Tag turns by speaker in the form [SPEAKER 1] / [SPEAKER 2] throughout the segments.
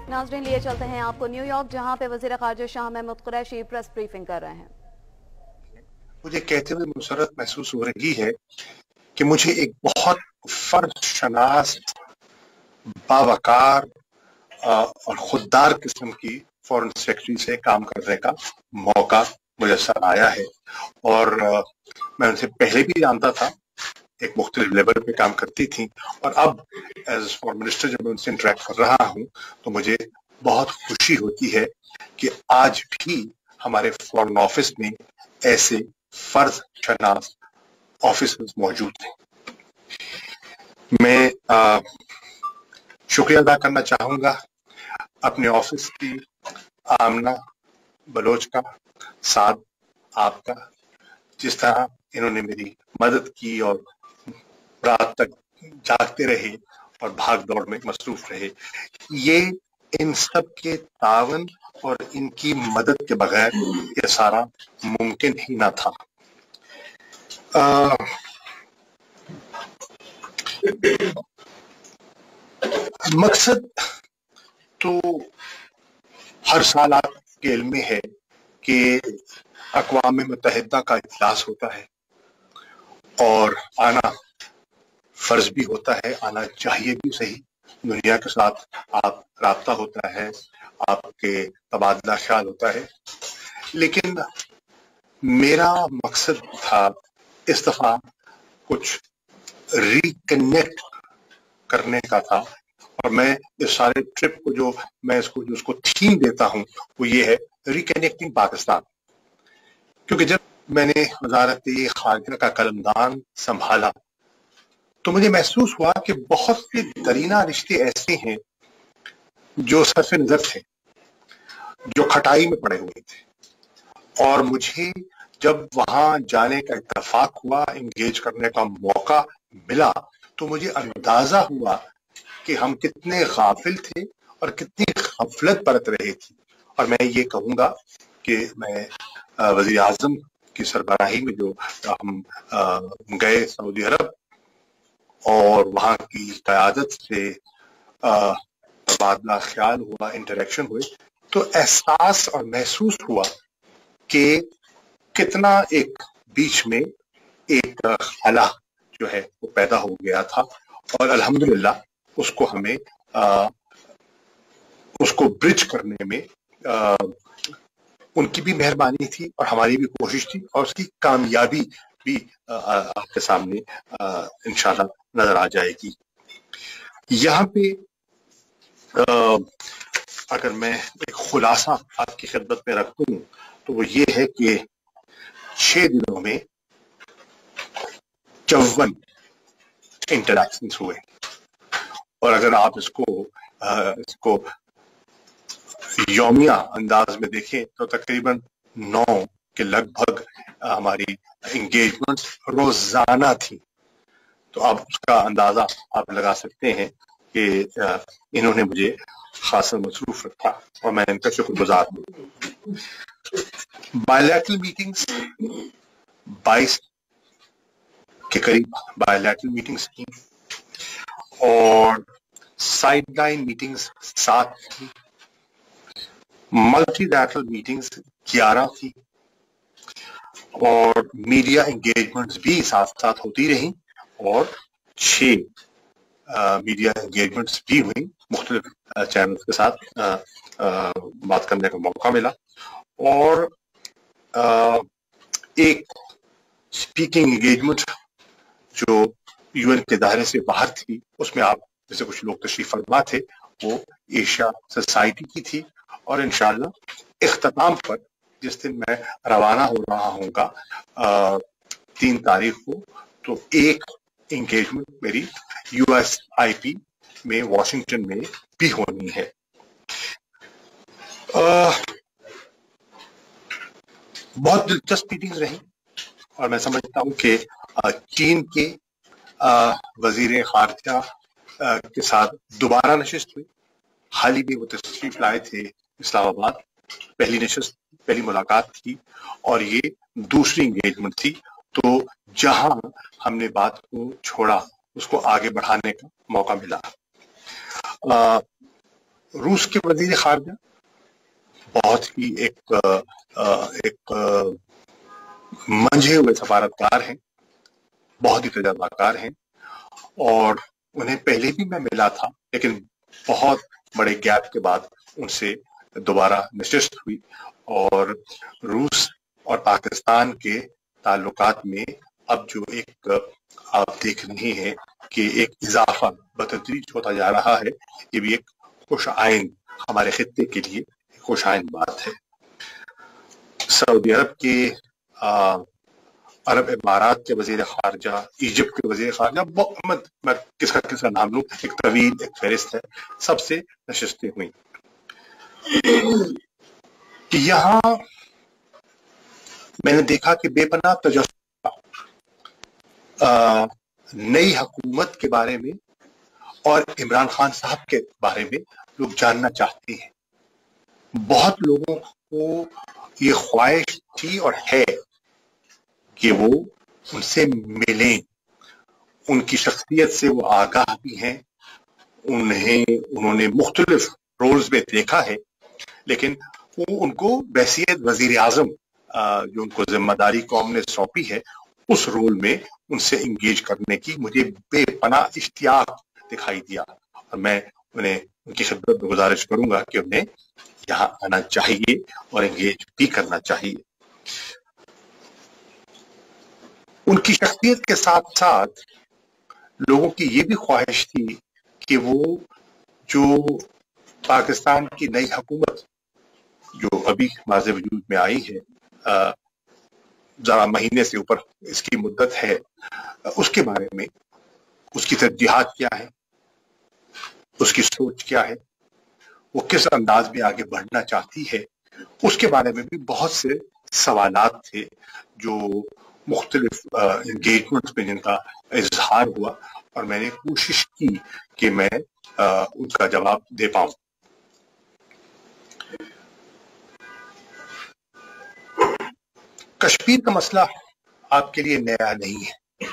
[SPEAKER 1] नाज़रीन, लिए चलते हैं आपको न्यूयॉर्क, जहां पे वज़ीर ख़ारजा शाह महमूद कुरैशी प्रेस ब्रीफिंग कर रहे हैं।
[SPEAKER 2] मुझे कहते हुए मुसरत महसूस हो रही है कि मुझे एक बहुत फर्द शनास, बावकार और खुददार किस्म की फॉरेन सेक्रेटरी से काम करने का मौका मुयस्सर आया है। और मैं उनसे पहले भी जानता था, एक मुख्तलिफ लेवल पे काम करती थी, और अब एज फॉरेन मिनिस्टर जब मैं उनसे इंटरेक्ट कर रहा हूँ तो मुझे बहुत खुशी होती है कि आज भी हमारे फॉरेन ऑफिस में ऐसे फर्ज शनास ऑफिसर्स मौजूद हैं। मैं शुक्रिया अदा करना चाहूंगा अपने ऑफिस की आमना बलोच का, साथ आपका, जिस तरह इन्होंने मेरी मदद की और रात तक जागते रहे और भाग दौड़ में मसरूफ रहे। ये इन सब के तावन और इनकी मदद के बगैर ये सारा मुमकिन ही ना था। मकसद तो हर साल आपके इल्म में है कि अक़वाम मुत्तहिदा का इजलास होता है और आना फर्ज भी होता है, आना चाहिए भी सही। दुनिया के साथ आप राब्ता होता है, आपके तबादला ख्याल होता है, लेकिन मेरा मकसद था इस दफा कुछ रिकनेक्ट करने का था। और मैं इस सारे ट्रिप को जो मैं उसको थीम देता हूं वो ये है, रिकनेक्टिंग पाकिस्तान। क्योंकि जब मैंने वजारत खारजा का कलमदान संभाला तो मुझे महसूस हुआ कि बहुत से दरीना रिश्ते ऐसे हैं जो सरफे नजर थे, जो खटाई में पड़े हुए थे, और मुझे जब वहां जाने का इत्तेफाक हुआ, इंगेज करने का मौका मिला, तो मुझे अंदाजा हुआ कि हम कितने गाफिल थे और कितनी गफलत बरत रहे थे। और मैं ये कहूंगा कि मैं वजीर आजम की सरबराही में जो हम गए सऊदी अरब और वहां की क़यादत से तबादला ख्याल हुआ, इंटरेक्शन हुए, तो एहसास और महसूस हुआ कि कितना एक बीच में एक खला जो है वो पैदा हो गया था, और अल्हम्दुलिल्लाह उसको हमें उसको ब्रिज करने में उनकी भी मेहरबानी थी और हमारी भी कोशिश थी, और उसकी कामयाबी भी आपके सामने इंशाल्लाह नजर आ जाएगी। यहाँ पे अगर मैं एक खुलासा आपकी खिदमत में रखूं तो वो ये है कि 6 दिनों में 54 इंटरेक्शन हुए, और अगर आप इसको यौमिया अंदाज में देखें तो तकरीबन 9 के लगभग हमारी एंगेजमेंट रोजाना थी। तो आप उसका अंदाजा आप लगा सकते हैं कि इन्होंने मुझे खासा मसरूफ रखा और मैं इनका शुक्रगुजार हूँ। बायलैटरल मीटिंग्स 22 के करीब बायलैटरल मीटिंग्स की, और साइडलाइन मीटिंग्स 7 थी, मल्टीलैटरल मीटिंग्स 11 थी, और मीडिया एंगेजमेंट्स भी साथ साथ होती रही, और 6 मीडिया एंगेजमेंट्स भी हुई, मुख्तलिफ चैनल्स के साथ बात करने का मौका मिला, और एक स्पीकिंग एंगेजमेंट जो यूएन के दायरे से बाहर थी, उसमें आप जैसे कुछ लोग तशरीफ फरमा थे, वो एशिया सोसाइटी की थी, और इंशाल्लाह इख्तिताम पर जिस दिन मैं रवाना हो रहा हूँगा 3 तारीख को, तो एक एंगेजमेंट मेरी USIP में वॉशिंगटन में भी होनी है। बहुत दिलचस्प मीटिंग्स रही, और मैं समझता हूँ कि चीन के वजीर खारजा के साथ दोबारा नशिस्त हुई। हाल ही में वो तशरीफ लाए थे इस्लामाबाद, पहली मुलाकात थी, और ये दूसरी एंगेजमेंट थी। तो जहां हमने बात को छोड़ा उसको आगे बढ़ाने का मौका मिला। روس کے وزیر خارجہ بہت ہی ایک منجھے ہوئے سفارتکار ہیں، بہت ہی تجربہ کار ہیں، اور انہیں پہلے بھی میں ملا تھا، لیکن بہت بڑے گیپ کے بعد ان سے دوبارہ نشست ہوئی، اور روس اور پاکستان کے تعلقات میں اب جو ایک آپ دیکھ رہے ہیں کہ ایک اضافہ بتدریج ہوتا جا رہا ہے، یہ بھی ایک خوش آئند ہمارے خطے کے لیے خوش آئند بات ہے۔ سعودی عرب کے عرب امارات کے وزیر خارجہ، ایجپٹ کے وزیر خارجہ، میں کس کا نام لوں، ایک طویل ایک فہرست ہے، سب سے نشستیں ہوئی۔ یہاں میں نے دیکھا کہ بے پناہ تجسس نئی حکومت کے بارے میں اور عمران خان صاحب کے بارے میں لوگ جاننا چاہتے ہیں۔ بہت لوگوں کو یہ خواہش تھی اور ہے کہ وہ ان سے ملیں، ان کی شخصیت سے وہ آگاہ بھی ہیں، انہوں نے مختلف رولز میں دیکھا ہے، لیکن وہ ان کو بحیثیت وزیر اعظم جو ان کو ذمہ داری قوم نے سونپی ہے، اس رول میں ان سے انگیج کرنے کی مجھے بے پناہ اشتیاق دکھائی دیا، اور میں انہیں ان کی خدمت میں گزارش کروں گا کہ انہیں یہاں آنا چاہیے اور انگیج بھی کرنا چاہیے۔ ان کی شخصیت کے ساتھ ساتھ لوگوں کی یہ بھی خواہش تھی کہ وہ جو پاکستان کی نئی حکومت جو ابھی واضح وجود میں آئی ہے، ذرا مہینے سے اوپر اس کی مدت ہے، اس کے بارے میں اس کی ترجیحات کیا ہے، اس کی سوچ کیا ہے، وہ کس انداز میں آگے بڑھنا چاہتی ہے، اس کے بارے میں بھی بہت سے سوالات تھے جو مختلف انگیجمنٹ میں جن کا اظہار ہوا، اور میں نے کوشش کی کہ میں ان کا جواب دے پاؤں۔ کشمیر کا مسئلہ آپ کے لیے نیا نہیں ہے،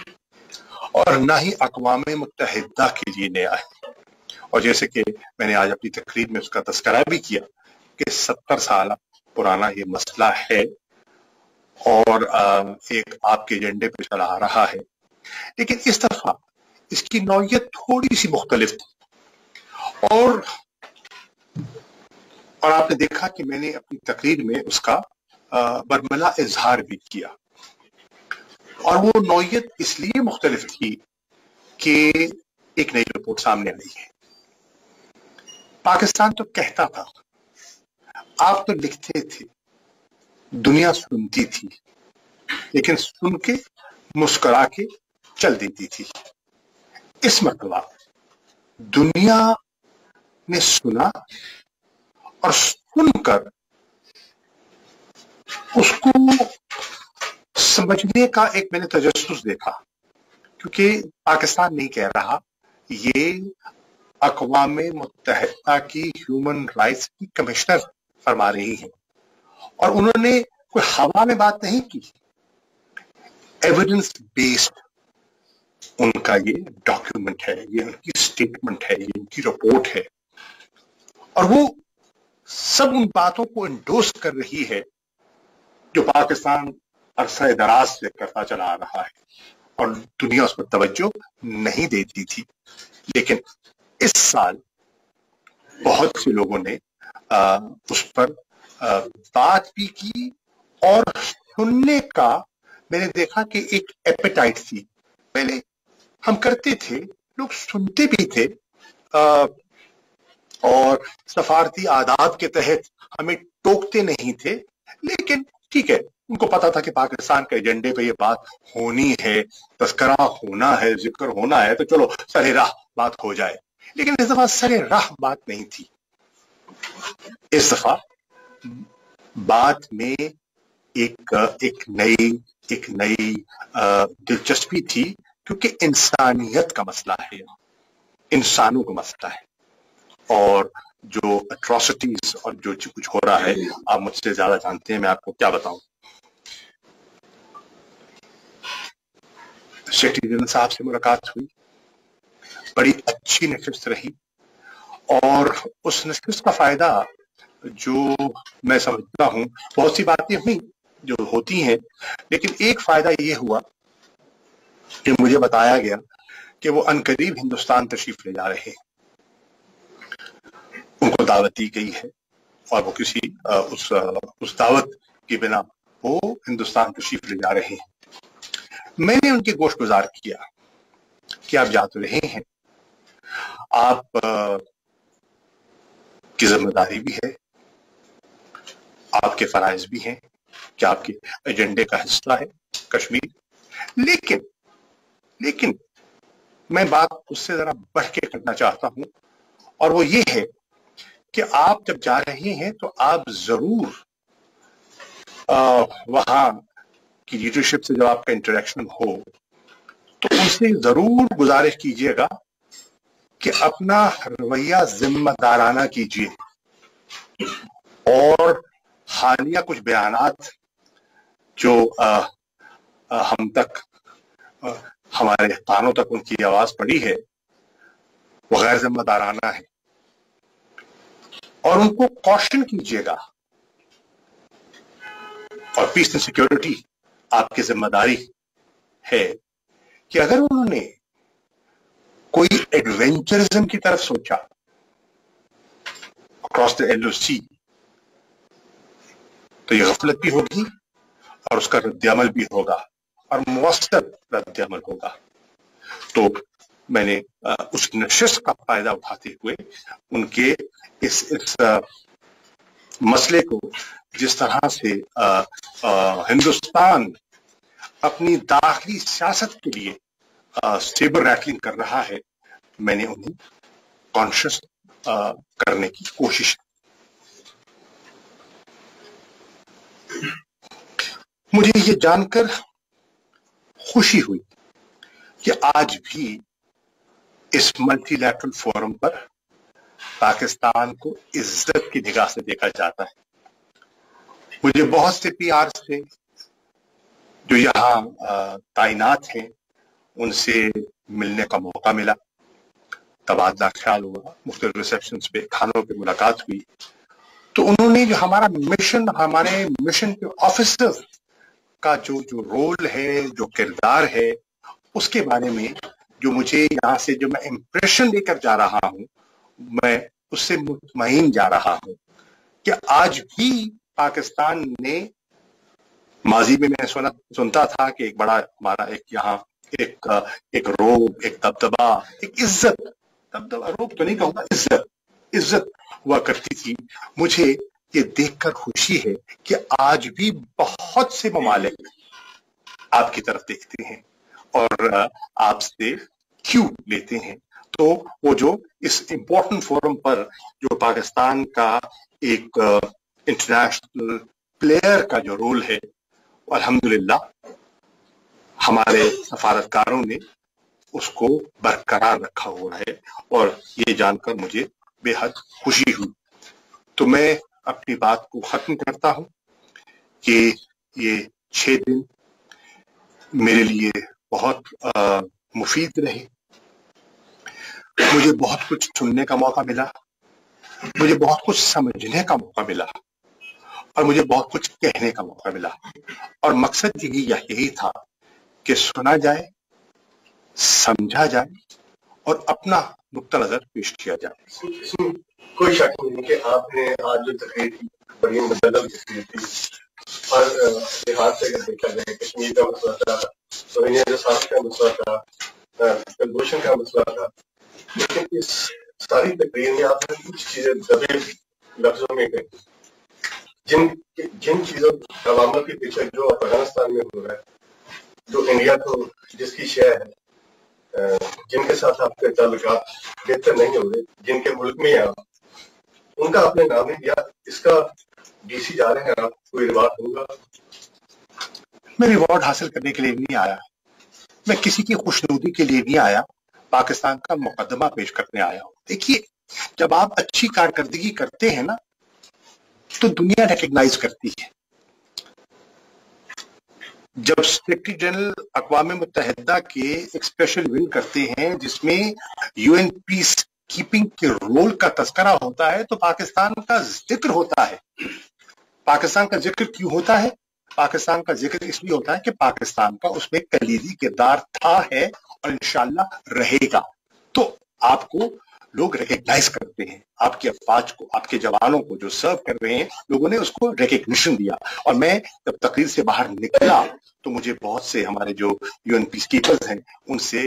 [SPEAKER 2] اور نہ ہی اقوام متحدہ کے لیے نیا ہے، اور جیسے کہ میں نے آج اپنی تقریر میں اس کا تذکرہ بھی کیا کہ 70 سال پرانا یہ مسئلہ ہے، اور ایک آپ کے ایجنڈے پہ چلا آ رہا ہے، لیکن اس دفعہ اس کی نوعیت تھوڑی سی مختلف تھی، اور آپ نے دیکھا کہ میں نے اپنی تقریر میں اس کا برملا اظہار بھی کیا، اور وہ نوعیت اس لیے مختلف تھی کہ ایک نئی رپورٹ سامنے آئی ہے۔ پاکستان تو کہتا تھا، آپ تو لکھتے تھے، دنیا سنتی تھی، لیکن سن کے مسکرا کے چل دیتی تھی۔ اس مرتبہ دنیا نے سنا اور سن کر اس کو سمجھنے کا ایک میں نے تجسس دیکھا، کیونکہ پاکستان نہیں کہہ رہا، یہ اقوام متحدہ کی ہیومن رائٹس کی کمشنر فرما رہی ہیں، اور انہوں نے کوئی ہوا میں بات نہیں کی، ایویڈنس بیسڈ ان کا یہ ڈاکیومنٹ ہے، یہ ان کی اسٹیٹمنٹ ہے، یہ ان کی رپورٹ ہے، اور وہ سب ان باتوں کو انڈورس کر رہی ہے جو پاکستان عرصہ دراز سے کرتا چلا آ رہا ہے، اور دنیا اس پر توجہ نہیں دیتی تھی، لیکن اس سال بہت سے لوگوں نے اس پر بات بھی کی، اور سننے کا میں نے دیکھا کہ ایک ایپیٹائٹ تھی۔ پہلے ہم کرتے تھے، لوگ سنتے بھی تھے، اور سفارتی آداب کے تحت ہمیں ٹوکتے نہیں تھے، لیکن ٹھیک ہے، ان کو پتا تھا کہ پاکستان کے ایجنڈے پہ یہ بات ہونی ہے، تذکرہ ہونا ہے، ذکر ہونا ہے، تو چلو سر راہ بات ہو جائے، لیکن اس دفعہ سر راہ بات نہیں تھی۔ اس دفعہ بات میں ایک نئی دلچسپی تھی، کیونکہ انسانیت کا مسئلہ ہے، انسانوں کا مسئلہ ہے، اور جو اٹراسٹیز اور جو کچھ ہو رہا ہے آپ مجھ سے زیادہ جانتے ہیں، میں آپ کو کیا بتاؤں۔ سیٹی جنرل صاحب سے ملاقات ہوئی، بڑی اچھی نشست رہی، اور اس نشست کا فائدہ جو میں سمجھتا ہوں، بہت سی باتیں ہوئی جو ہوتی ہیں، لیکن ایک فائدہ یہ ہوا کہ مجھے بتایا گیا کہ وہ عنقریب ہندوستان تشریف لے جا رہے ہیں، ان کو دعوت دی گئی ہے اور وہ کسی اس دعوت کی بنا وہ ہندوستان تشریف لے جا رہے ہیں۔ میں نے ان کے گوش گزار کیا کہ آپ جا تو رہے ہیں، آپ کی ذمہ داری بھی ہے، آپ کے فرائض بھی ہیں کہ آپ کے ایجنڈے کا حصہ ہے کشمیر، لیکن میں بات اس سے ذرا بڑھ کے کرنا چاہتا ہوں، اور وہ یہ ہے کہ آپ جب جا رہے ہیں تو آپ ضرور وہاں کی لیڈرشپ سے جب آپ کا انٹریکشن ہو تو ان سے ضرور گزارش کیجیے گا کہ اپنا رویہ ذمہ دارانہ کیجیے، اور حالیہ کچھ بیانات جو ہم تک ہمارے کانوں تک ان کی آواز پڑی ہے وہ غیر ذمہ دارانہ ہے، اور ان کو کوشن کیجیے گا، اور پیس اینڈ سیکورٹی آپ کی ذمہ داری ہے کہ اگر انہوں نے کوئی ایڈونچرزم کی طرف سوچا اکراس دا LOC تو یہ غفلت بھی ہوگی اور اس کا رد عمل بھی ہوگا اور مؤثر رد عمل ہوگا۔ تو میں نے اس نشست کا فائدہ اٹھاتے ہوئے ان کے اس مسئلے کو، جس طرح سے ہندوستان اپنی داخلی سیاست کے لیے سیبر ریٹلنگ کر رہا ہے، میں نے انہیں کانشیس کرنے کی کوشش کی۔ مجھے یہ جان کر خوشی ہوئی کہ آج بھی اس ملٹی لیٹرل فورم پر پاکستان کو عزت کی نگاہ سے دیکھا جاتا ہے۔ مجھے بہت سے PR سے جو یہاں تعینات ہیں ان سے ملنے کا موقع ملا، تبادلہ خیال ہوا، مختلف ریسیپشنز پہ، کھانوں پہ ملاقات ہوئی، تو انہوں نے جو ہمارے مشن کے آفیسر کا جو رول ہے، جو کردار ہے، اس کے بارے میں جو مجھے یہاں سے جو میں امپریشن لے کر جا رہا ہوں، میں اس سے مطمئن جا رہا ہوں کہ آج بھی پاکستان نے، ماضی میں سنتا تھا کہ ایک بڑا ہمارا یہاں ایک روب، ایک دبدبا، ایک عزت، دبدبا روب تو نہیں کہوں گا، عزت ہوا کرتی تھی۔ مجھے یہ دیکھ کر خوشی ہے کہ آج بھی بہت سے ممالک آپ کی طرف دیکھتے ہیں اور آپ سے کیوں لیتے ہیں۔ تو وہ جو اس امپورٹنٹ فورم پر جو پاکستان کا ایک انٹرنیشنل پلیئر کا جو رول ہے، الحمدللہ ہمارے سفارتکاروں نے اس کو برقرار رکھا ہوا ہے، اور یہ جان کر مجھے بے حد خوشی ہوئی۔ تو میں اپنی بات کو ختم کرتا ہوں کہ یہ 6 دن میرے لیے بہت مفید رہے، مجھے بہت کچھ سننے کا موقع ملا، مجھے بہت کچھ سمجھنے کا موقع ملا، اور مجھے بہت کچھ کہنے کا موقع ملا، اور مقصد یہی تھا کہ سنا جائے، سمجھا جائے اور اپنا نقطہ نظر پیش کیا جائے۔
[SPEAKER 3] کوئی شک نہیں کہ آپ نے آج جو تقریر کی بڑی مدلل تقریر تھی، ہر لحاظ سے اگر دیکھا جائے، کشمیر کا مسئلہ تھا، روہینیا جساس کا مسئلہ تھا، کلبھوشن کا مسئلہ تھا، لیکن اس ساری تقریر میں آپ نے کچھ چیزیں دبے لفظوں میں کہی، جن چیزوں عوامل کے پیچھے جو افغانستان میں ہو رہا ہے، جو انڈیا کو جس کی شے ہے، جن کے ساتھ آپ کے تعلقات بہتر نہیں ہو رہے، جن کے ملک میں آپ ان کا آپ نے نام نہیں دیا، اس کا DC جا رہے ہیں آپ، کوئی ریوارڈ ہوگا؟
[SPEAKER 2] میں ریوارڈ حاصل کرنے کے لیے نہیں آیا، میں کسی کی خوشنودی کے لیے نہیں آیا، پاکستان کا مقدمہ پیش کرنے آیا ہوں۔ دیکھیے، جب آپ اچھی کارکردگی کرتے ہیں نا تو دنیا ریکگنائز کرتی ہے۔ جب سیکرٹری جنرل اقوام متحدہ کے ایک اسپیشل ون کرتے ہیں جس میں UN پیس कीपिंग के रोल का तस्करा होता है तो पाकिस्तान का जिक्र होता है। पाकिस्तान का जिक्र क्यों होता है? पाकिस्तान का जिक्र इसलिए होता है कि पाकिस्तान का उसमें कलीदी किरदार था, है और इंशाल्लाह रहेगा। तो आपको लोग रिकग्नाइज करते हैं, आपकी अफवाज को, आपके जवानों को जो सर्व कर रहे हैं, लोगों ने उसको रिकग्निशन दिया। और मैं जब तकरीर से बाहर निकला तो मुझे बहुत से हमारे जो यूएन पीस कीपर्स हैं उनसे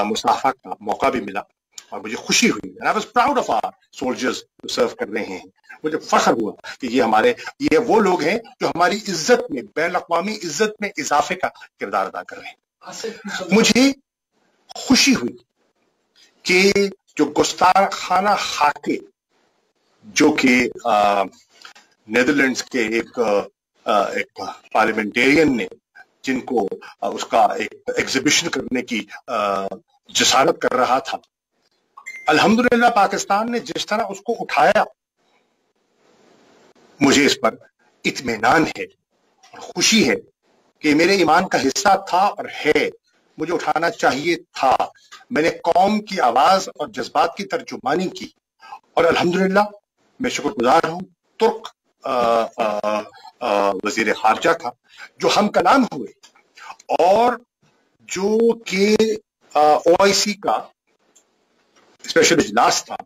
[SPEAKER 2] मुसाफा का मौका भी मिला और मुझे खुशी हुई। And I was proud of our soldiers जो सर्व कर रहे हैं। मुझे फख्र हुआ कि ये वो लोग हैं जो हमारी इज्जत में, बैन अक़वामी इज्जत में इजाफे का किरदार अदा कर रहे हैं। मुझे खुशी हुई कि जो गुस्ताखाना खाके जो कि नेदरलैंड्स के एक पार्लियामेंटेरियन ने, जिनको उसका एक एग्जीबिशन करने की जसारत कर रहा था, अल्हम्दुलिल्लाह पाकिस्तान ने जिस तरह उसको उठाया, मुझे इस पर इत्मीनान है और खुशी है कि मेरे ईमान का हिस्सा था और है, मुझे उठाना चाहिए था। मैंने कौम की आवाज और जज्बात की तर्जुमानी की और अल्हम्दुलिल्लाह मैं शुक्रगुजार हूं तुर्क वजीर खारजा का, जो हम कलाम हुए और जो कि OIC का स्पेशल इजलास था,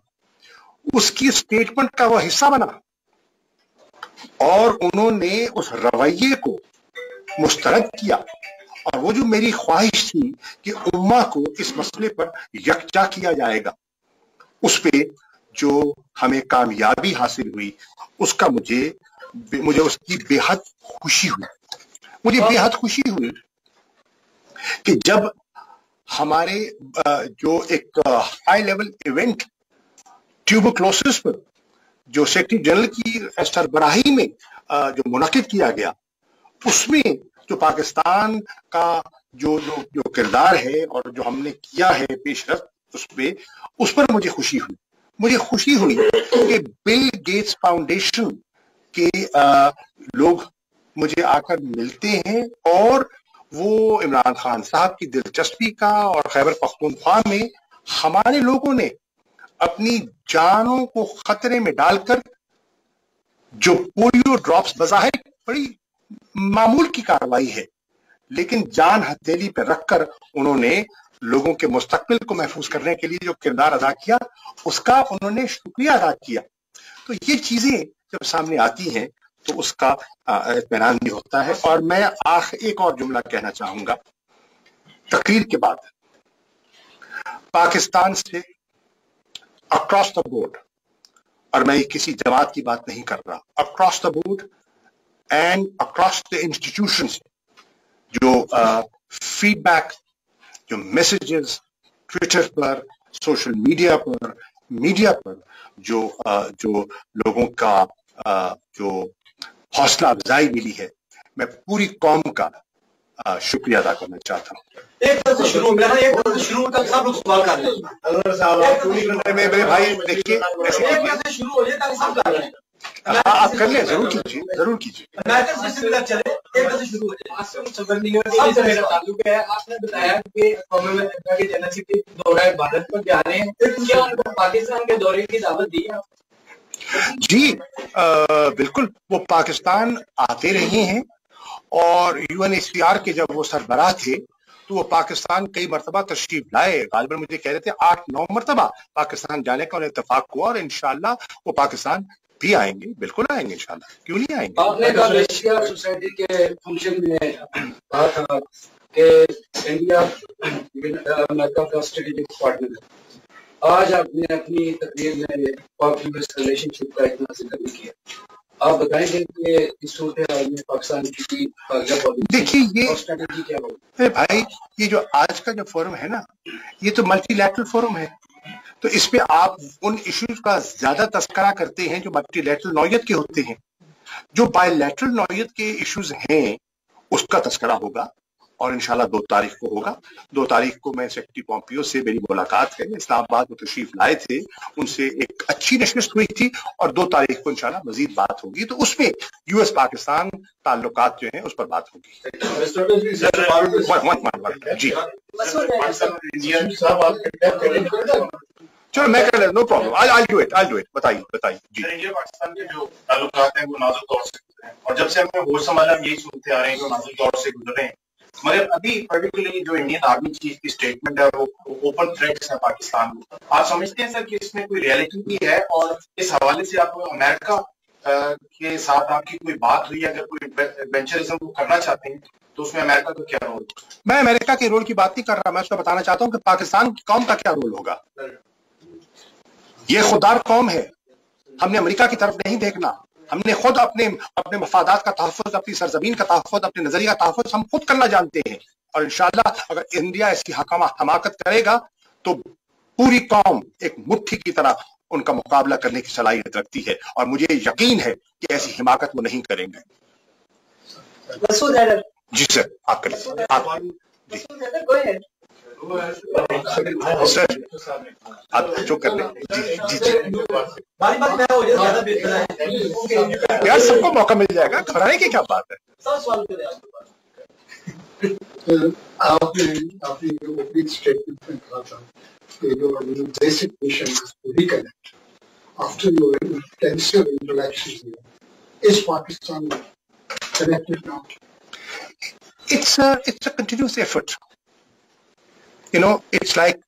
[SPEAKER 2] उसकी स्टेटमेंट का वो हिस्सा बना और उन्होंने उस रवैये को मुस्तरद किया। और वो जो मेरी ख्वाहिश थी कि उम्मा को इस मसले पर यकजा किया जाएगा, उस पे जो हमें कामयाबी हासिल हुई, उसका मुझे उसकी बेहद खुशी हुई। मुझे बेहद खुशी हुई कि जब हमारे जो एक हाई लेवल इवेंट ट्यूबरक्लोसिस पर जो सेक्रेटरी जनरल की सरबराही में जो मुनक्किद किया गया, उसमें जो पाकिस्तान का जो किरदार है और जो हमने किया है पेशरफ्त, उस पर मुझे खुशी हुई। मुझे खुशी हुई कि बिल गेट्स फाउंडेशन के लोग मुझे आकर मिलते हैं और वो इमरान खान साहब की दिलचस्पी का, और खैबर पख्तूनख्वा में हमारे लोगों ने अपनी जानों को खतरे में डालकर जो पोलियो ड्रॉप्स, बज़ाहिर बड़ी मामूल की कार्रवाई है, लेकिन जान हथेली पर रखकर उन्होंने लोगों के मुस्तकबिल को महफूज करने के लिए जो किरदार अदा किया, उसका उन्होंने शुक्रिया अदा किया। तो ये चीजें जब सामने आती हैं तो उसका इत्मीनान भी होता है। और मैं एक और जुमला कहना चाहूंगा तकरीर के बाद, पाकिस्तान से अक्रॉस द बोर्ड, और मैं किसी जमात की बात नहीं कर रहा, across the board and across the institutions, जो फीडबैक, जो मैसेजेस ट्विटर पर, सोशल मीडिया पर जो लोगों का जो हौसला अफजाई मिली है, मैं पूरी कौम का शुक्रिया अदा करना चाहता हूँ।
[SPEAKER 4] एक तरह से शुरू तक सब लोग सवाल कर रहे हैं।
[SPEAKER 2] मेरे भाई देखिए,
[SPEAKER 4] शुरू हो जाए ताकि सब कर रहे हैं।
[SPEAKER 2] आप कर ले, जरूर कीजिए, जरूर कीजिए।
[SPEAKER 4] आपने बताया कि के जनरल सेक्रेटरी दौरा भारत पर जा रहे हैं, क्या उनको पाकिस्तान के दौरे की दावत दी है?
[SPEAKER 2] जी बिल्कुल, वो पाकिस्तान आते रहे हैं और UNHCR के जब वो सरबराह थे तो वो पाकिस्तान कई मरतबा तशरीफ लाए। गालिबन मुझे कह रहे थे 8-9 मरतबा पाकिस्तान जाने का उन्हें इत्तेफाक हुआ और इंशाल्लाह वो पाकिस्तान भी आएंगे, बिल्कुल आएंगे इंशाल्लाह, क्यों नहीं आएंगे।
[SPEAKER 4] आपने कल सोसाइटी के फंक्शन में कहा था कि इंडिया अमेरिका का स्ट्रेटेजिक पार्टनर है। आज आपने अपनी तकरीर में पॉपुलर रिलेशनशिप का इतना जिक्र किया, आप बताएंगे कि इस सूरत हाल में पाकिस्तान की
[SPEAKER 2] देखिए ये
[SPEAKER 4] स्ट्रेटेजी क्या होगी?
[SPEAKER 2] अरे भाई, ये जो आज का जो फोरम है ना, ये तो मल्टीलैटरल फोरम है, तो इस पे आप उन इश्यूज का ज्यादा तस्करा करते हैं जो मल्टीलैटरल नौयत के होते हैं। जो बायलैटरल नौयत के इश्यूज हैं उसका तस्करा होगा और इंशाल्लाह 2 तारीख को होगा। 2 तारीख को मैं सेक्रेटरी पॉम्पियो से मेरी मुलाकात है, इस्लामाबाद में तशरीफ लाए थे, उनसे एक अच्छी नशिस्त हुई थी और 2 तारीख को इंशाल्लाह मजीद बात होगी, तो उसमें US पाकिस्तान ताल्लुकात जो हैं उस पर बात होगी। जी चलो मैं कर लेता, no problem, I'll do it. बताइए जी।
[SPEAKER 3] इंडिया पाकिस्तान के जो ताल्लुकात हैं वो नाजुक दौर से गुजरे हैं, और जब से हमें होश संभाला हम यही सुनते आ रहे हैं कि नाजुक दौर से गुजरे हैं, मगर अभी पर्टिकुलरली जो इंडियन आर्मी चीफ की स्टेटमेंट है वो ओपन थ्रेट्स है पाकिस्तान को। आप समझते हैं सर कि इसमें कोई रियलिटी भी है, और इस हवाले से आप अमेरिका के साथ आपकी कोई बात हुई, अगर कोई वेंचरिज्म को करना चाहते हैं तो उसमें अमेरिका का क्या रोल?
[SPEAKER 2] मैं अमेरिका के रोल की बात नहीं कर रहा, मैं उसको बताना चाहता हूँ कि पाकिस्तान की कौम का क्या रोल होगा। ये खुददार कौम है, हमने अमेरिका की तरफ नहीं देखना, हमने खुद अपने मफादात का तहफ़्फ़ुज़, अपनी सरजमीन का तहफ़्फ़ुज़, अपने नजरिया का तहफ़्फ़ुज़ हम खुद करना जानते हैं, और इंशाअल्लाह अगर इंडिया ऐसी हमाकत करेगा तो पूरी कौम एक मुट्ठी की तरह उनका मुकाबला करने की सलाहियत रखती है, और मुझे यकीन है कि ऐसी हिमाकत वो नहीं करेंगे। जी सर, आप करें, सर आप जो कर लें। जी यार, सबको मौका मिल जाएगा, घबराने की क्या बात है।
[SPEAKER 5] आपने ओपनिंग स्टेटमेंट में कहा था कि your basic mission is to reconnect after your intensive interactions here. Is Pakistan connected now?
[SPEAKER 2] It's a continuous effort. You know, it's like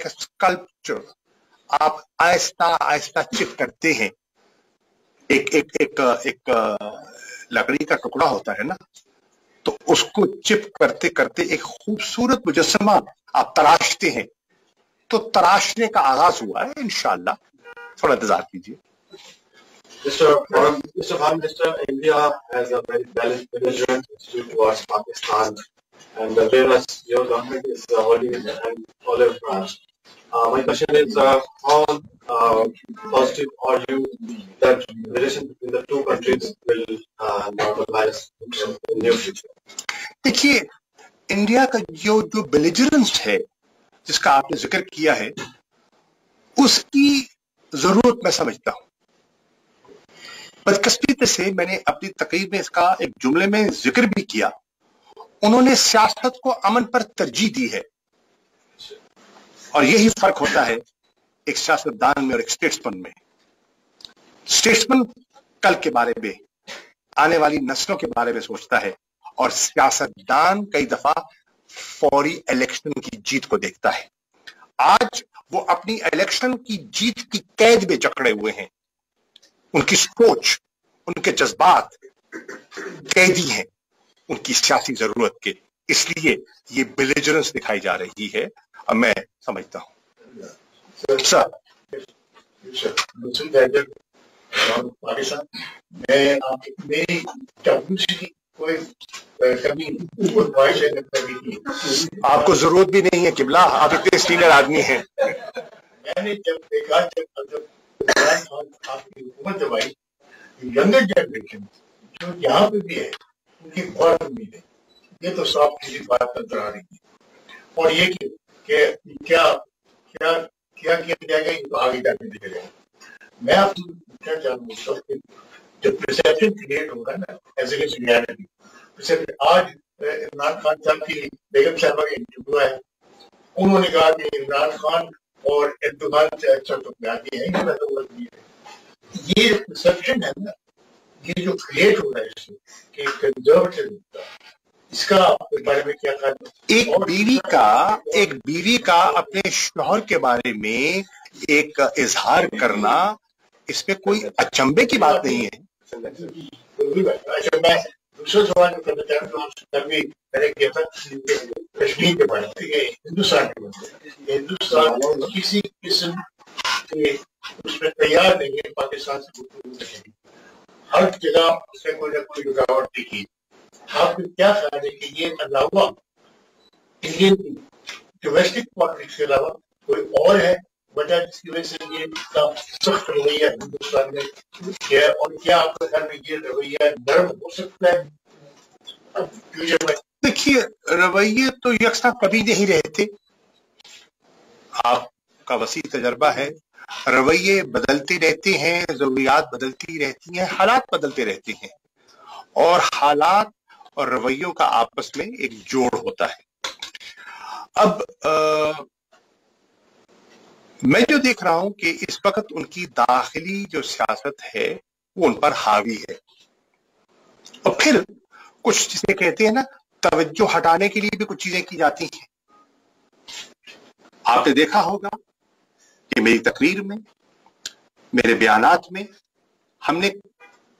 [SPEAKER 2] a sculpture. आप आहिस्ता आहिस्ता चिप करते हैं, एक लकड़ी का टुकड़ा होता है ना, तो उसको चिप करते करते एक खूबसूरत मुजस्समा आप तराशते हैं, तो तराशने का आगाज हुआ है, इंशाअल्लाह थोड़ा इंतजार कीजिए।
[SPEAKER 3] Mr. Prime Minister, India has a very belligerent attitude towards Pakistan, and whereas your government is holding an olive branch. My question is, how positive are you that relation between the two countries will normalize in the near future?
[SPEAKER 2] देखिए, India का जो बेलिजरेंस है जिसका आपने जिक्र किया है, उसकी जरूरत मैं समझता हूं। बदकिस्मती से मैंने अपनी तकरीर में इसका एक जुमले में जिक्र भी किया, उन्होंने सियासत को अमन पर तरजीह दी है, और यही फर्क होता है एक सियासतदान में और एक स्टेट्समैन में। स्टेट्समैन कल के बारे में, आने वाली नस्लों के बारे में सोचता है, और सियासतदान कई दफा फौरी इलेक्शन की जीत को देखता है। आज वो अपनी इलेक्शन की जीत की कैद में जकड़े हुए हैं, उनकी सोच, उनके जज्बात कैदी हैं उनकी सियासी जरूरत के, इसलिए ये बेलिजरेंस दिखाई जा रही है, और मैं समझता हूं। सर
[SPEAKER 5] पाकिस्तान में मेरी की कोई कभी
[SPEAKER 2] आपको जरूरत भी नहीं है किबला, आप इतने सीनियर आदमी हैं।
[SPEAKER 5] मैंने जब देखा, जब आपकी हुकूमत जब आई, यंगर जनरेशन जो यहाँ पे भी है उनकी बहुत उम्मीद है, ये तो साफ किसी बात नजर आ रही है, और ये कि क्या क्या क्या किया जाएगा ये तो आगे जाके देखा जाएगा। मैं आपसे पूछना चाहूंगा, जब परसेप्शन क्रिएट होगा ना एज अगेंस्ट रियलिटी, आज इमरान खान साहब की बेगम साहबा का इंटरव्यू है, उन्होंने कहा कि इमरान खान और एर्दोगान से अच्छा तो प्यार है, ये परसेप्शन है ना, ये जो क्रिएट हो रहा है इससे कि कंजर्वेटिव, इसका आपके बारे में क्या ख्याल है?
[SPEAKER 2] एक बीवी का अपने शौहर के बारे में एक इजहार करना, इसमें कोई अचंभे की बात नहीं है।
[SPEAKER 5] अच्छा, मैं दूसरा सवाल करना चाहता हूँ, कभी मैंने किया था कश्मीर के बारे में, हिंदुस्तान के बारे में। हिंदुस्तान किसी किस्म के उसमें तैयार नहीं है पाकिस्तान से गुफ्तगू करने की, हर जगह उसने कोई ना कोई रुकावट देखी। आपको क्या ख्याल है कि ये अलावा इंडियन डोमेस्टिक पॉलिटिक्स के अलावा कोई और है वजह जिसकी वजह से ये सख्त रवैया हिंदुस्तान में है, और क्या आपके ख्याल में ये रवैया नरम हो सकता है फ्यूचर में?
[SPEAKER 2] देखिए, रवैये तो यकसा कभी नहीं रहते, आपका वसी तजर्बा है, रवैये बदलते रहते हैं, जरूरियात बदलती रहती हैं, हालात बदलते रहते हैं, और हालात और रवैयों का आपस में एक जोड़ होता है। अब मैं जो देख रहा हूं कि इस वक्त उनकी दाखिली जो सियासत है वो उन पर हावी है, और फिर कुछ जिसे कहते हैं ना तवज्जो हटाने के लिए भी कुछ चीजें की जाती हैं। आपने देखा होगा कि मेरी तकरीर में, मेरे बयानात में हमने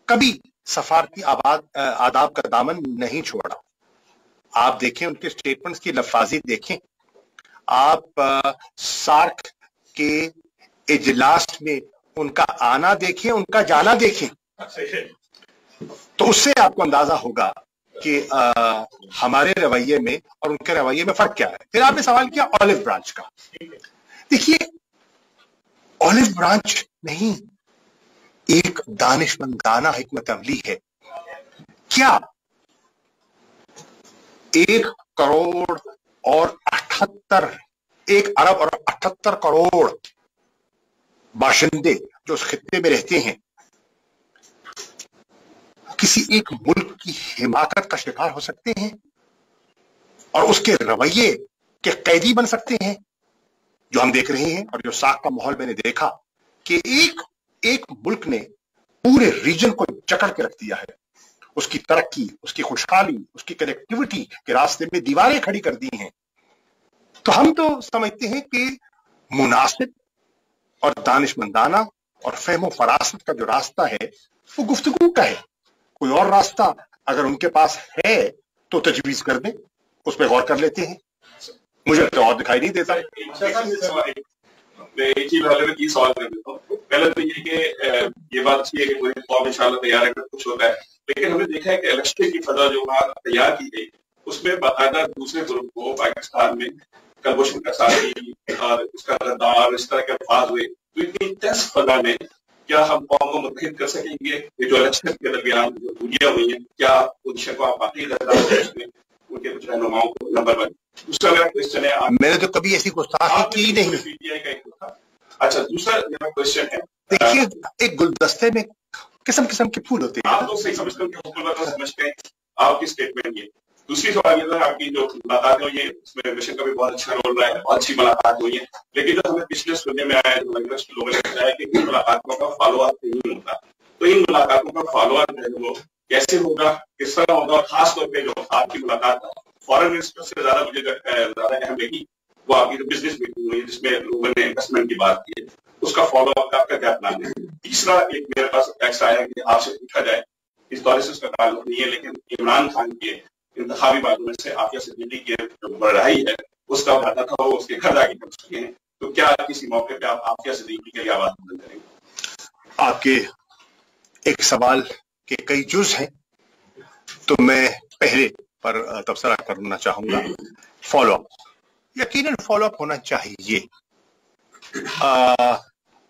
[SPEAKER 2] कभी सफारती आदाब का दामन नहीं छोड़ा। आप देखें उनके स्टेटमेंट्स की लफाजी देखें, आप सार्क के इजलास में उनका आना देखें, उनका जाना देखें, तो उससे आपको अंदाजा होगा कि हमारे रवैये में और उनके रवैये में फर्क क्या है। फिर आपने सवाल किया ऑलिव ब्रांच का। देखिए, ऑलिव ब्रांच नहीं, एक दानिशमंदाना हिकमत अमली है। क्या 1 करोड़ और 1 अरब और 78 करोड़ बाशिंदे जो उस खित्ते में रहते हैं किसी एक मुल्क की हिमाकत का शिकार हो सकते हैं और उसके रवैये के कैदी बन सकते हैं? जो हम देख रहे हैं और जो साख का माहौल मैंने देखा कि एक मुल्क ने पूरे रीजन को जकड़ के रख दिया है, उसकी तरक्की, उसकी खुशहाली, उसकी कनेक्टिविटी के रास्ते में दीवारें खड़ी कर दी हैं। तो हम तो समझते हैं कि मुनासिब और दानिशमंदाना और फहमो फरासत का जो रास्ता है वो गुफ्तगू का है। कोई और रास्ता अगर उनके पास है तो तजवीज कर दें, उस पर गौर कर लेते हैं। मुझे तो और दिखाई नहीं देता।
[SPEAKER 6] मैं एक ही वाले में 3 सवाल कर देता हूँ। पहले तो ये कि ये बात अच्छी है कि पूरी फॉर्म इंशाल्लाह तैयार है, कुछ होता है, लेकिन हमने देखा है कि इलेक्शन की फजा जो वहाँ तैयार की गई उसमें बाकायदा दूसरे ग्रुप को पाकिस्तान में कलभूषण कसाई और उसका गद्दार इस तरह के अल्फाज हुए, तो इतनी टेस्ट फजा में क्या हम कौम को मुतहिद कर सकेंगे? ये जो इलेक्शन के दरमियान जो दूरियां हुई हैं, क्या उन को आप बाकी उनके कुछ रहनुमाओं को? नंबर 1। दूसरा मेरा क्वेश्चन है,
[SPEAKER 2] मैंने तो कभी ऐसी गुस्ताखी की नहीं।
[SPEAKER 6] पीटीआई का एक था। अच्छा, दूसरा मेरा क्वेश्चन है,
[SPEAKER 2] देखिए एक गुलदस्ते में किस्म किस्म के फूल होते हैं।
[SPEAKER 6] आप लोग सही समझते हो, समझते हैं आपकी स्टेटमेंट ये। दूसरी सवाल ये था, आपकी जो मुलाकात हुई है उसमें मिशन का भी बहुत अच्छा रोल रहा है, बहुत अच्छी मुलाकात हुई है, लेकिन जो हमें पिछले सुनने में आया, जो लोगों ने बताया कि इन मुलाकातों का फॉलो अप नहीं होता, तो इन मुलाकातों का फॉलो अप है वो कैसे होगा, किस तरह होगा? और खास तौर पे जो आपकी मुलाकात फॉरेन मिनिस्टर से ज्यादा मुझे ज्यादा अहम लगी वो आपकी जो बिजनेस मीटिंग हुई जिसमें लोगों ने इन्वेस्टमेंट की बात की है, उसका फॉलो अप का आपका क्या प्लान है? तीसरा एक मेरे पास टेक्स्ट आया कि आपसे पूछा जाए, इस दौरे से उसका ताल्लुक नहीं है, लेकिन इमरान खान के इंतखाबी बातों में से आफिया सिद्दीकी की जो बढ़ाई है उसका वादा था वो उसके घर जाके कर सके हैं, तो क्या किसी मौके पे आप आफिया सिद्दीकी के लिए आवाज बुलंद करेंगे?
[SPEAKER 2] आपके एक सवाल के कई जुज हैं, तो मैं पहले पर तबसरा करना चाहूंगा। फॉलो अप, यकीनन फॉलो अप होना चाहिए।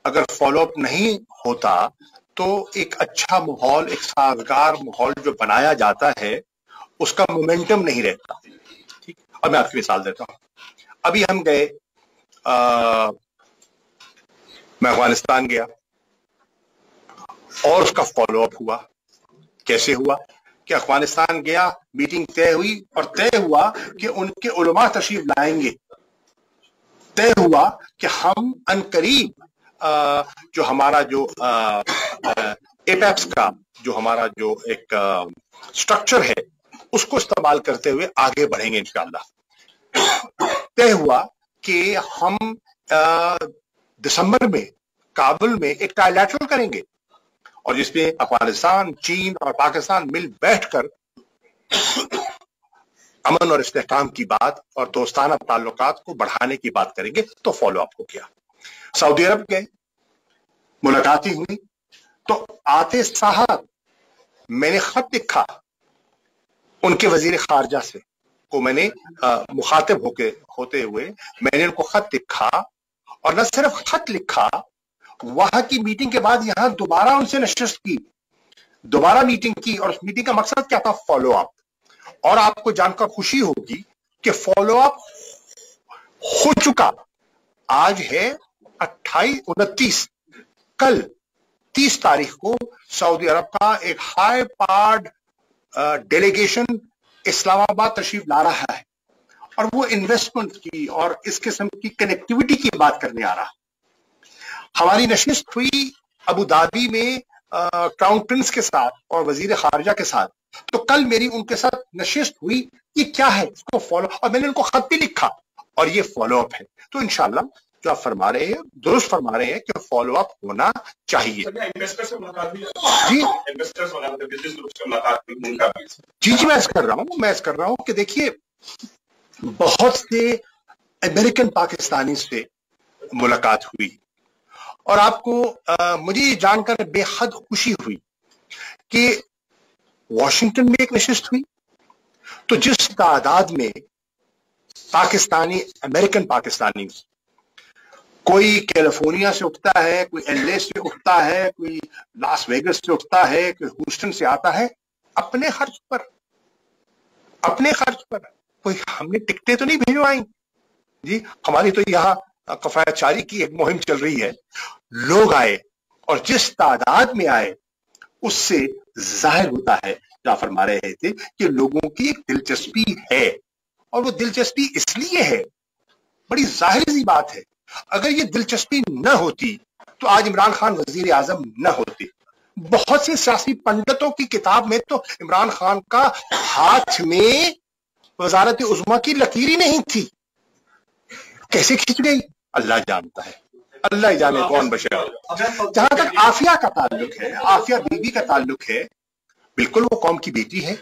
[SPEAKER 2] अगर फॉलो अप नहीं होता तो एक अच्छा माहौल, एक साजगार माहौल जो बनाया जाता है उसका मोमेंटम नहीं रहता। ठीक, अब मैं आपकी मिसाल देता हूं। अभी हम गए, मैं अफगानिस्तान गया और उसका फॉलो अप हुआ। कैसे हुआ कि अफगानिस्तान गया, मीटिंग तय हुई और तय हुआ कि उनके उलमा तशरीफ लाएंगे। तय हुआ कि हम अनकरीब जो हमारा जो एपेक्स का जो हमारा जो एक स्ट्रक्चर है उसको इस्तेमाल करते हुए आगे बढ़ेंगे इंशाअल्लाह। तय हुआ कि हम दिसंबर में काबुल में एक ट्राइलैटरल करेंगे और जिसमें अफगानिस्तान, चीन और पाकिस्तान मिल बैठकर अमन और इस्तेहकाम की बात और दोस्ताना ताल्लुकात को बढ़ाने की बात करेंगे। तो फॉलो अप हो गया। सऊदी अरब गए, मुलाकातें हुई, तो आते साहब मैंने खत लिखा उनके वजीर खारजा से को मैंने मुखातिब होते हुए मैंने उनको खत लिखा, और न सिर्फ खत लिखा, वहां की मीटिंग के बाद यहां दोबारा उनसे नशिस्त की, दोबारा मीटिंग की, और उस मीटिंग का मकसद क्या था? Follow up. और आपको जानकर खुशी होगी कि फॉलो अप हो चुका। आज है 28-29, कल 30 तारीख को सऊदी अरब का एक हाई पावर्ड डेलीगेशन इस्लामाबाद तशरीफ ला रहा है और वो इन्वेस्टमेंट की और इस किस्म की कनेक्टिविटी की बात करने आ रहा है। हमारी नशिस्त हुई अबू धाबी में क्राउन प्रिंस के साथ और वजीर खारजा के साथ, तो कल मेरी उनके साथ नशिस्त हुई। ये क्या है, इसको फॉलो, और मैंने उनको खत भी लिखा और ये फॉलो अप है। तो इंशाल्लाह जो आप फरमा रहे हैं, दुरुस्त फरमा रहे हैं कि फॉलो अप होना चाहिए।
[SPEAKER 6] इन्वेस्टर से मुलाकात भी
[SPEAKER 2] जी
[SPEAKER 6] इन्वेस्टर्स वगैरह बिजनेस ग्रुप से मुलाकात भी उनका भी।
[SPEAKER 2] जी मैं ऐसा कर रहा हूँ कि देखिए बहुत से अमेरिकन पाकिस्तानी से मुलाकात हुई और आपको मुझे ये जानकर बेहद खुशी हुई कि वॉशिंगटन में एक नशिस्त हुई, तो जिस तादाद में पाकिस्तानी अमेरिकन पाकिस्तानी, कोई कैलिफोर्निया से उठता है, कोई एलए से उठता है, कोई लास वेगस से उठता है, कोई ह्यूस्टन से आता है, अपने खर्च पर कोई हमने टिकटें तो नहीं भिजवाई जी। हमारी तो यहाँ कफायतचारी की एक मुहिम चल रही है। लोग आए और जिस तादाद में आए उससे जाहिर होता है, क्या फरमा रहे थे कि लोगों की एक दिलचस्पी है, और वो दिलचस्पी इसलिए है, बड़ी जाहिर सी बात है, अगर ये दिलचस्पी न होती तो आज इमरान खान वजीर आजम न होते। बहुत से सियासी पंडितों की किताब में तो इमरान खान का हाथ में वजारत उज़्मा की लकीर ही नहीं थी, कैसे खिंच गई अल्लाह जानता है, अल्लाह ही जाने कौन बचा। जहां तक आफिया का ताल्लुक है, आफिया बीबी का ताल्लुक है, बिल्कुल वो कौम की बेटी है,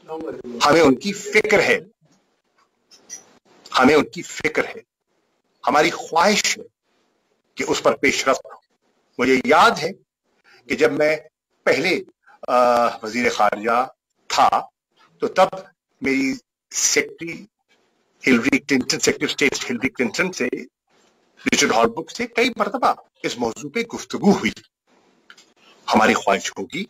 [SPEAKER 2] हमें उनकी फिक्र है, हमारी ख्वाहिश है कि उस पर पेशरफ्त हो। मुझे याद है कि जब मैं पहले वजीर खारजा था तो तब मेरी सेक्रेटरी स्टेट हिलरी क्लिंटन से, रिचर्ड हॉलब्रुक से कई मरतबा इस मौजू पे गुफ्तगू हुई। हमारी ख्वाहिश होगी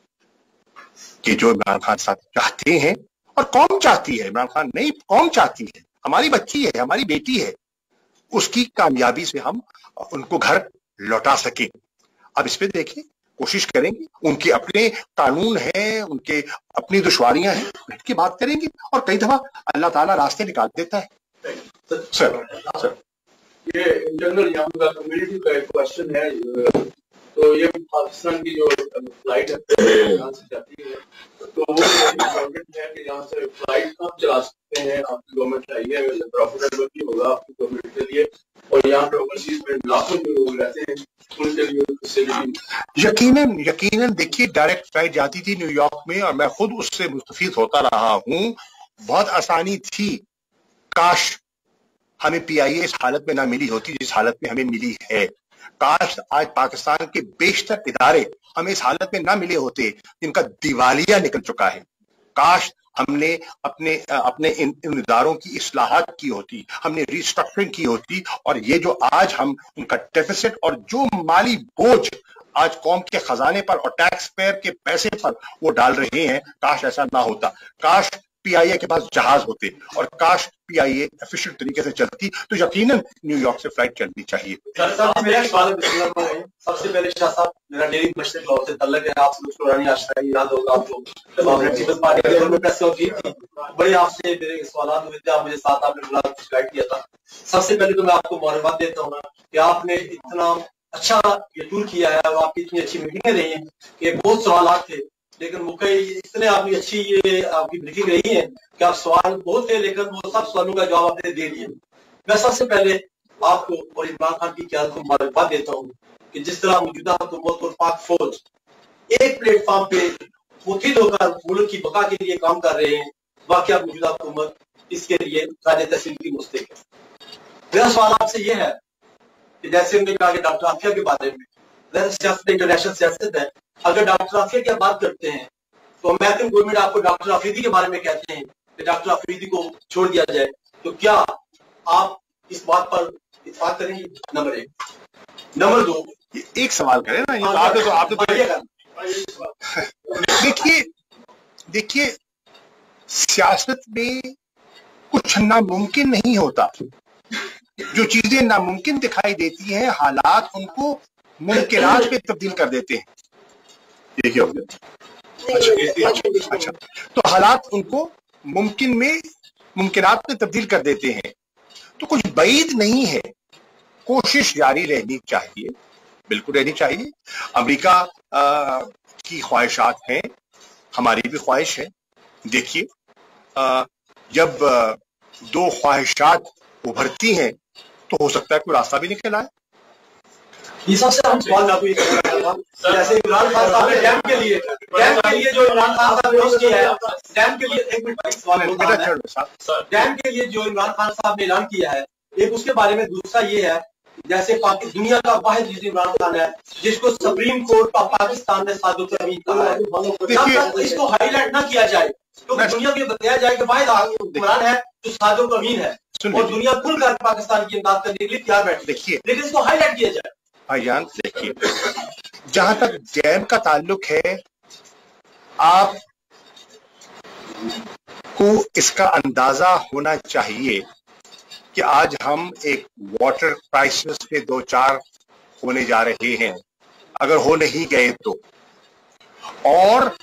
[SPEAKER 2] कि जो इमरान खान साहब चाहते हैं और कौम चाहती है, इमरान खान नहीं कौम चाहती है, हमारी बच्ची है, हमारी बेटी है, उसकी कामयाबी से हम उनको घर लौटा सके। अब इस पे देखिए, कोशिश करेंगे, उनके अपने कानून हैं, उनके अपनी दुश्वारियां हैं, बैठ के बात करेंगे और कई दफा अल्लाह ताला रास्ते निकाल देता है। सर
[SPEAKER 3] ये जनरल यहाँ का कम्युनिटी का एक क्वेश्चन है, तो ये पाकिस्तान की जो फ्लाइट है यहाँ से जाती है, तो वो गवर्नमेंट है कि यहाँ से फ्लाइट कब चला सकते हैं, आपकी गवर्नमेंट आई है, प्रॉफिटेबल भी होगा आपकी गवर्नमेंट के लिए, और यहाँ पे ओवरसीज में लाखों जो लोग रहते हैं उनके लिए
[SPEAKER 2] यकीनन देखिए, डायरेक्ट फ्लाइट जाती थी न्यूयॉर्क में और मैं खुद उससे मुस्तफीद होता रहा हूँ, बहुत आसानी थी। काश हमें पीआईए इस हालत में ना मिली होती जिस हालत में हमें मिली है, काश आज पाकिस्तान के बेशतर इदारे हमें इस हालत में ना मिले होते जिनका दिवालिया निकल चुका है, काश हमने अपने इन इदारों की इस्लाहात की होती, हमने रिस्ट्रक्चरिंग की होती, और ये जो आज हम उनका डेफिसिट और जो माली बोझ आज कौम के खजाने पर और टैक्स पेयर के पैसे पर वो डाल रहे हैं, काश ऐसा ना होता। काश पीआईए के पास जहाज होते और काश पीआईए एफिशिएंट तरीके से चलती, तो यकीनन न्यूयॉर्क से फ्लाइट चलनी चाहिए।
[SPEAKER 3] सबसे पहले शाह साहब, मेरा डेली मशरक लॉ से तल्लक है, आप पुरानी आशा याद होगा आपको, पीपल्स पार्टी के दौर में प्रेस की थी, बड़े आपसे मेरे सवाल हुए थे, आप मुझे साथ आपने बुला गाइड किया था। सबसे पहले तो मैं आपको मुबारकबाद देता हूँ कि आपने इतना अच्छा ये टूर किया है और आपकी इतनी अच्छी मीटिंगें रही हैं कि बहुत सवाल थे, लेकिन मुझे इतने आपकी अच्छी ये आपकी ब्रीफिंग रही है कि आप सवाल बहुत थे लेकिन वो सब सवालों का जवाब आपने दे दिए। मैं सबसे पहले आपको और इमरान खान की क़यादत को मुबारकबाद देता हूँ कि जिस तरह मौजूदा हुकूमत और पाक फौज एक प्लेटफॉर्म पे मुत्तहिद होकर मुल्क की बका के लिए काम कर रहे हैं, वाकई मौजूदा हुकूमत इसके लिए काबिल तस्लीम की मुस्तहिक है। मेरा सवाल आपसे ये है कि जैसे हमने कहा कि डॉक्टर आफिया के बारे में, सियासत इंटरनेशनल सियासत है, अगर डॉक्टर आफिया की बात करते हैं तो अमेरिकन गवर्नमेंट आपको डॉक्टर अफरीदी के बारे में कहते हैं कि डॉक्टर अफरीदी को छोड़ दिया जाए, तो क्या आप इस बात पर इत्तेफाक करेंगे? नंबर 1। नंबर 2,
[SPEAKER 2] एक सवाल करें ना, आप देखिए सियासत में कुछ नामुमकिन नहीं होता, जो चीजें नामुमकिन दिखाई देती हैं हालात उनको मुमकिनात में तब्दील कर देते हैं। ये क्या हो गया? अच्छा, तो हालात उनको मुमकिनात में तब्दील कर देते हैं, तो कुछ बईद नहीं है, कोशिश जारी रहनी चाहिए बिल्कुल रहनी चाहिए। अमेरिका की ख्वाहिशात हैं, हमारी भी ख्वाहिश है। देखिए जब दो ख्वाहिशात उभरती हैं तो हो सकता है कोई रास्ता भी निकल आए।
[SPEAKER 7] इस सबसे हम सवाल आपको ये करना था, जैसे इमरान खान साहब ने डैम के लिए जो इमरान खान साहब ने पेश किया है, डैम के लिए एक मिनट सवाल डैम के लिए जो इमरान खान साहब ने ऐलान किया है, एक उसके बारे में। दूसरा ये है, जैसे दुनिया का वाहिद जिस इमरान खान है जिसको सुप्रीम कोर्ट पाकिस्तान ने सादुत तमीन कहा है, जब तक इसको हाईलाइट ना किया जाए तो दुनिया को बताया जाए कि वाहिद इमरान है जो सादुत तमीन है और दुनिया खुलकर पाकिस्तान की इमदाद करने के लिए तैयार बैठी।
[SPEAKER 2] देखिए,
[SPEAKER 7] लेकिन इसको हाईलाइट किया जाए।
[SPEAKER 2] भाईजान देखिए, जहां तक डैम का ताल्लुक है, आप को इसका अंदाजा होना चाहिए कि आज हम एक वाटर क्राइसिस के 2-4 होने जा रहे हैं, अगर हो नहीं गए तो। और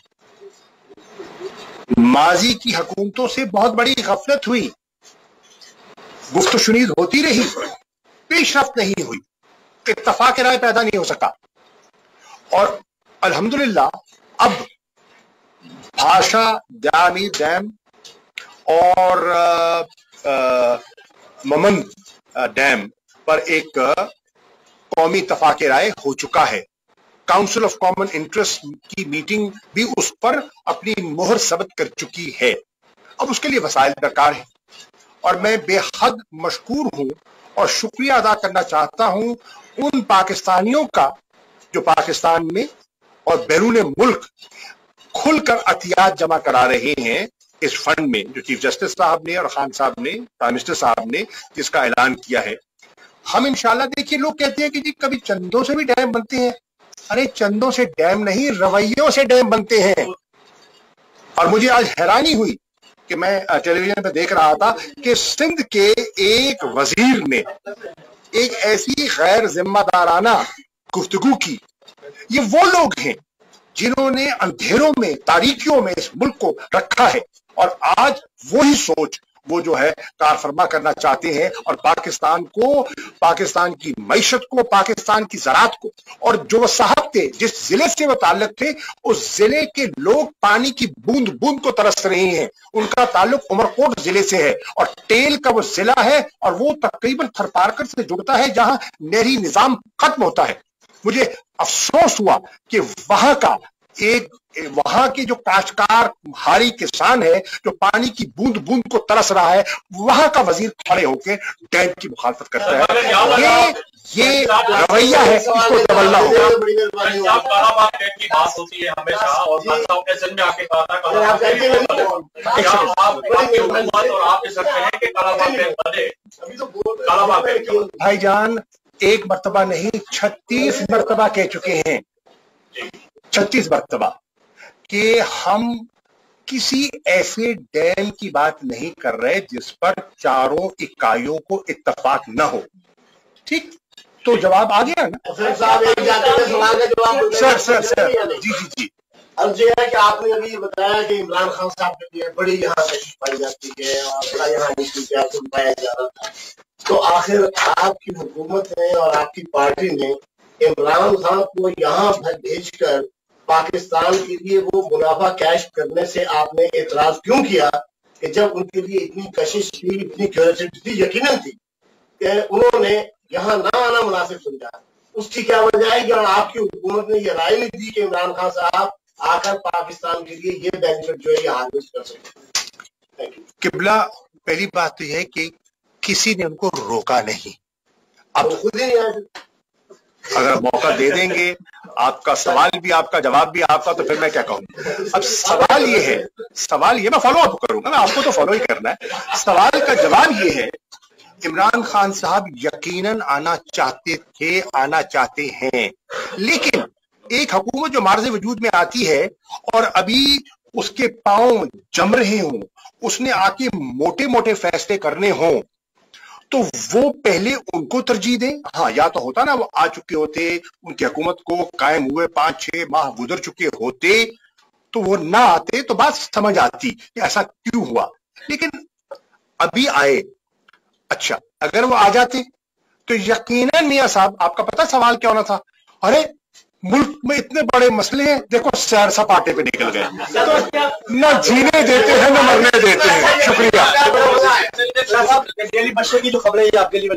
[SPEAKER 2] माजी की हुकूमतों से बहुत बड़ी गफलत हुई, गुफ्त शुनीद होती रही, पेशरफ्त नहीं हुई, इत्तफाक राय पैदा नहीं हो सका। और अल्हम्दुलिल्लाह अब भाषा जामी डैम और ममन डैम पर एक कौमी इत्तफाक राय हो चुका है। काउंसिल ऑफ कॉमन इंटरेस्ट की मीटिंग भी उस पर अपनी मोहर सबत कर चुकी है। अब उसके लिए वसाइल दरकार है और मैं बेहद मशकूर हूं और शुक्रिया अदा करना चाहता हूं उन पाकिस्तानियों का जो पाकिस्तान में और बैरून मुल्क खुलकर अतियात जमा करा रहे हैं इस फंड में, जो चीफ जस्टिस साहब ने और खान साहब ने, प्राइम मिनिस्टर साहब ने जिसका ऐलान किया है। हम इंशाल्लाह, देखिए लोग कहते हैं कि जी कभी चंदों से भी डैम बनते हैं। अरे चंदों से डैम नहीं, रवैयों से डैम बनते हैं। और मुझे आज हैरानी हुई कि मैं टेलीविजन पे देख रहा था कि सिंध के एक वजीर ने एक ऐसी गैर जिम्मेदाराना गुफ्तगू की। ये वो लोग हैं जिन्होंने अंधेरों में, तारीकियों में इस मुल्क को रखा है और आज वही सोच वो जो है कारफरमा करना चाहते हैं और पाकिस्तान को, पाकिस्तान की मईशत को, पाकिस्तान की ज़राअत को, और जो वो साहब थे जिस जिले से वो ताल्लुक थे, उस जिले के लोग पानी की बूंद बूंद को तरस रहे हैं। उनका ताल्लुक उमरकोट जिले से है और टेल का वो जिला है और वो तकरीबन थरपारकर से जुड़ता है जहां नहरी निजाम खत्म होता है। मुझे अफसोस हुआ कि वहां के जो काश्तकार हारी किसान है जो पानी की बूंद बूंद को तरस रहा है, वहां का वजीर खड़े होकर डैम की मुखालफत करता है। ये रवैया है, इसको बदलना होगा। भाईजान एक मर्तबा नहीं 36 मर्तबा कह चुके हैं, 36 मर्तबा, कि हम किसी ऐसे डैम की बात नहीं कर रहे जिस पर चारों इकाइयों को इत्तफाक न हो। ठीक, तो जवाब आ गया ना
[SPEAKER 5] सवाल का जवाब।
[SPEAKER 2] सर जी
[SPEAKER 5] अर्ज यह है कि आपने अभी बताया कि इमरान खान साहब के लिए बड़ी यहाँ कोशिश पाई जाती है और बड़ा यहाँ इश्तहार पाया जा रहा था, तो आखिर आपकी हुकूमत ने और आपकी पार्टी ने इमरान खान को यहाँ भेजकर पाकिस्तान के लिए वो मुनाफा कैश करने से आपने एतराज क्यों किया कि जब उनके लिए इतनी कशिश थी, इतनी क्यूरियोसिटी थी, यकीनन थी कि उन्होंने यहाँ ना आना मुनासिब समझा। उसकी क्या वजह है कि आपकी हुकूमत ने ये राय नहीं दी कि इमरान खान साहब आकर पाकिस्तान के लिए ये बेनिफिट जो है ये हार्वेस्ट कर सकते?
[SPEAKER 2] किबला, पहली बात तो यह है कि किसी ने उनको रोका नहीं। अब
[SPEAKER 5] तो खुद ही नहीं आए।
[SPEAKER 2] अगर मौका दे देंगे, आपका सवाल भी आपका, जवाब भी आपका, तो फिर मैं क्या कहूँ। अब सवाल ये है, मैं फॉलो अप करूंगा, मैं आपको तो फॉलो ही करना है। सवाल का जवाब ये है, इमरान खान साहब यकीनन आना चाहते थे, आना चाहते हैं, लेकिन एक हुकूमत जो मार्ज़े वजूद में आती है और अभी उसके पांव जम रहे हों, उसने आके मोटे मोटे फैसले करने हों, तो वो पहले उनको तरजीह दें। हाँ, या तो होता ना वो आ चुके होते, उनकी हुकूमत को कायम हुए 5-6 माह गुजर चुके होते, तो वो ना आते तो बात समझ आती कि ऐसा क्यों हुआ, लेकिन अभी आए। अच्छा, अगर वो आ जाते तो यकीनन मियां साहब, आपका पता सवाल क्या होना था, अरे मुल्क में इतने बड़े मसले हैं, देखो सैर सपाटे पे निकल गए, न जीने देते हैं न मरने देते हैं। शुक्रिया।
[SPEAKER 7] डेली बच्चे की जो खबरें आपके लिए